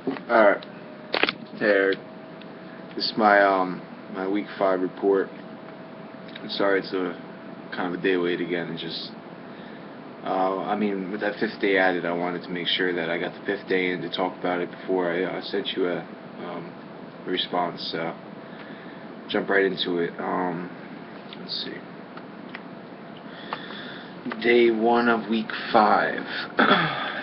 Alright, there. This is my week 5 report. I'm sorry it's a kind of a day late again. It's just I mean, with that 5th day added, I wanted to make sure that I got the 5th day in to talk about it before I sent you a response. So jump right into it. Let's see. Day 1 of week 5.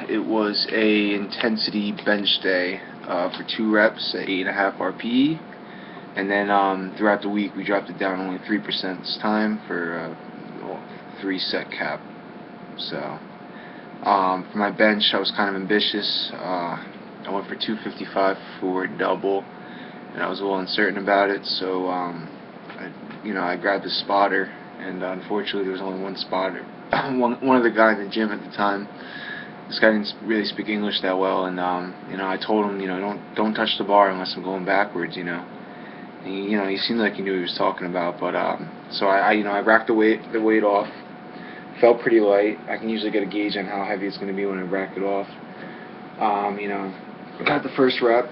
It was a intensity bench day for 2 reps at 8.5 RPE, and then throughout the week we dropped it down only 3% this time for 3 set cap. So for my bench, I was kind of ambitious. I went for 255 for double, and I was a little uncertain about it. So I grabbed a spotter, and unfortunately there was only one spotter. One of the guys in the gym at the time, this guy didn't really speak English that well, and I told him, don't touch the bar unless I'm going backwards, And he seemed like he knew what he was talking about, but so I racked the weight off. Felt pretty light. I can usually get a gauge on how heavy it's going to be when I rack it off. Got the first rep.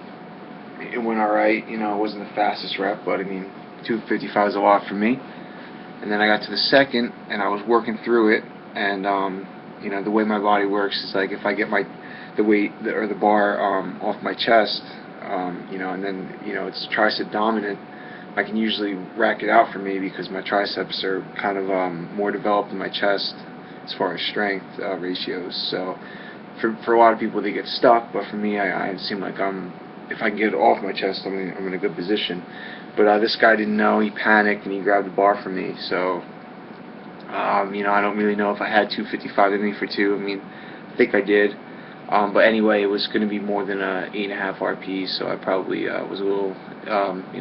It went alright. It wasn't the fastest rep, but I mean, 255 is a lot for me. And then I got to the second, and I was working through it, and the way my body works is like if I get the weight or the bar off my chest, and then it's tricep dominant, I can usually rack it out for me because my triceps are kind of more developed in my chest as far as strength ratios. So for a lot of people they get stuck, but for me I seem like if I can get it off my chest, I'm in a good position. But this guy didn't know. He panicked and he grabbed the bar from me. So I don't really know if I had 255 in me for 2. I mean, I think I did. But anyway, it was going to be more than 8.5 RP, so I probably was a little,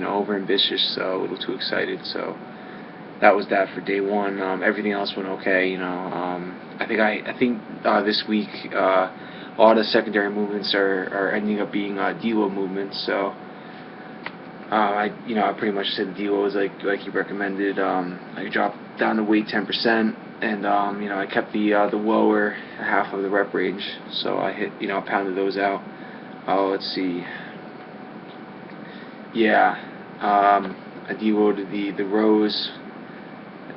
over ambitious, a little too excited. So that was that for day 1. Everything else went okay. I think this week a lot of secondary movements are ending up being deload movements. So I pretty much said the deload was like you recommended. I dropped down the weight 10%. And I kept the lower half of the rep range, so I hit, pounded those out. Let's see. Yeah, I deloaded the rows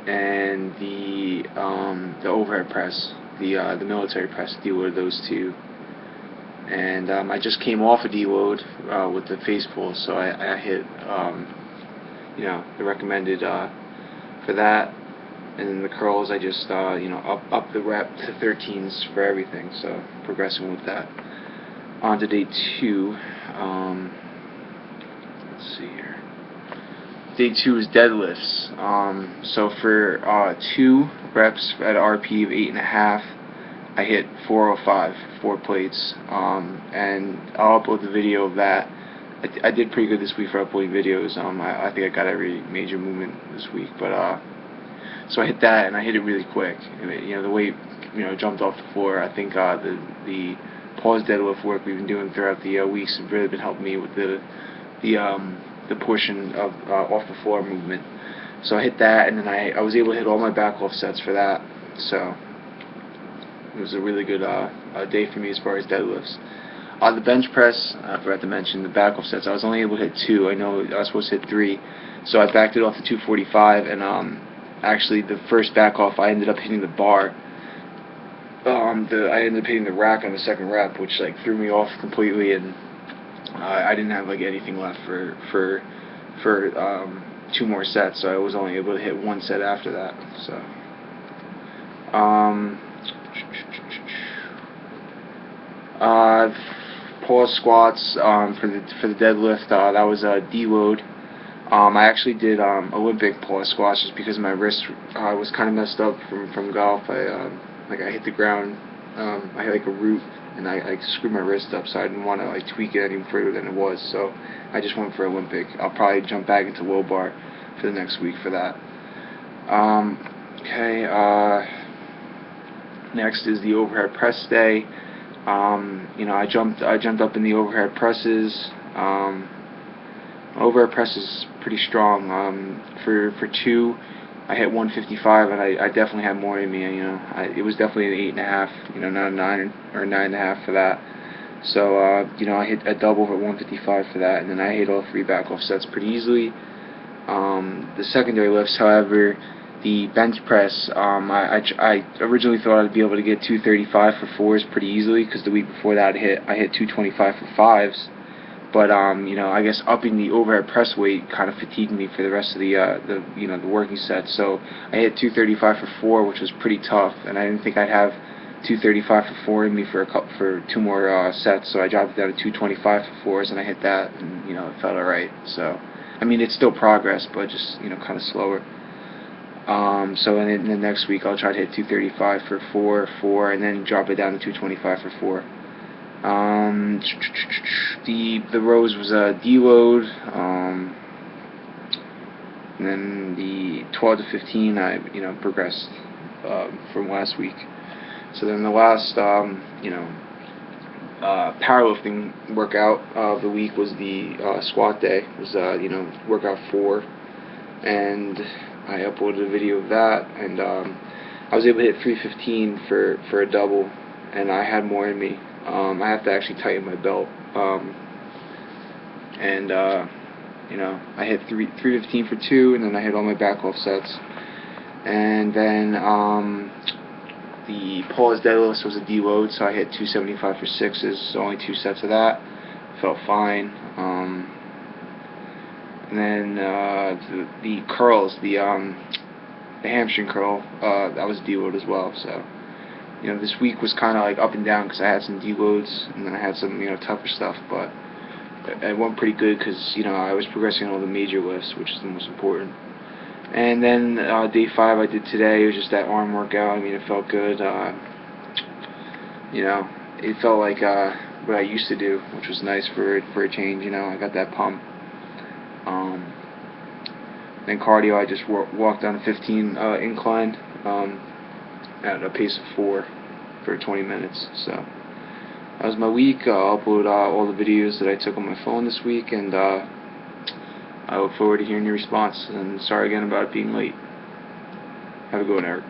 and the overhead press, the military press. Deloaded those 2, and I just came off a deload with the face pull, so I hit the recommended for that. And then the curls, I just up the rep to 13s for everything. So progressing with that. On to day 2. Let's see here. Day 2 is deadlifts. So for 2 reps at RP of 8.5, I hit 405, 4 plates. And I'll upload the video of that. I did pretty good this week for uploading videos. I think I got every major movement this week, but so I hit that, and I hit it really quick. The weight, jumped off the floor. I think the pause deadlift work we've been doing throughout the weeks have really been helping me with the portion of off the floor movement. So I hit that, and then I was able to hit all my back off sets for that. So it was a really good day for me as far as deadlifts. The bench press, I forgot to mention the back off sets. I was only able to hit 2. I know I was supposed to hit 3, so I backed it off to 245, and actually the first back off I ended up hitting the bar. I ended up hitting the rack on the second rep, which threw me off completely, and I didn't have anything left for 2 more sets, so I was only able to hit 1 set after that. So pause squats for the deadlift. That was a deload. I actually did Olympic pause squats just because my wrist was kind of messed up from golf. I hit the ground. I had a root, and I screwed my wrist up, so I didn't want to tweak it any further than it was. So I just went for Olympic. I'll probably jump back into low bar for the next week for that. Okay. Next is the overhead press day. I jumped up in the overhead presses. Overhead press is pretty strong. For 2, I hit 155, and I definitely had more in me. It was definitely an 8.5, not a 9 or 9.5 for that. So, I hit a double at 155 for that, and then I hit all 3 back-off sets pretty easily. The secondary lifts, however, the bench press, I originally thought I'd be able to get 235 for 4s pretty easily, because the week before that I hit 225 for 5s. But I guess upping the overhead press weight kind of fatigued me for the rest of the working set. So I hit 235 for 4, which was pretty tough, and I didn't think I'd have 235 for 4 in me for 2 more sets. So I dropped it down to 225 for 4s, and I hit that, and it felt alright. So I mean, it's still progress, but just kind of slower. So in the next week I'll try to hit 235 for 4, and then drop it down to 225 for 4. The rows was a deload, and then the 12 to 15 I progressed from last week. So then the last powerlifting workout of the week was the squat day. It was workout 4, and I uploaded a video of that, and I was able to hit 315 for a double, and I had more in me. I have to actually tighten my belt, and I hit 315 for 2, and then I hit all my back-off sets, and then the pause deadlift was a deload, so I hit 275 for 6s, so only 2 sets of that. Felt fine. And then the curls, the hamstring curl, that was deload as well. So this week was kind of like up and down, because I had some deloads and then I had some tougher stuff, but it went pretty good because I was progressing on all the major lifts, which is the most important. And then day 5 I did today. It was just that arm workout. I mean, it felt good. It felt like what I used to do, which was nice for a change. I got that pump. Then cardio, I just walked on a 15 incline at a pace of 4 for 20 minutes. So that was my week. I'll upload all the videos that I took on my phone this week, and I look forward to hearing your response. And sorry again about it being late. Have a good one, Eric.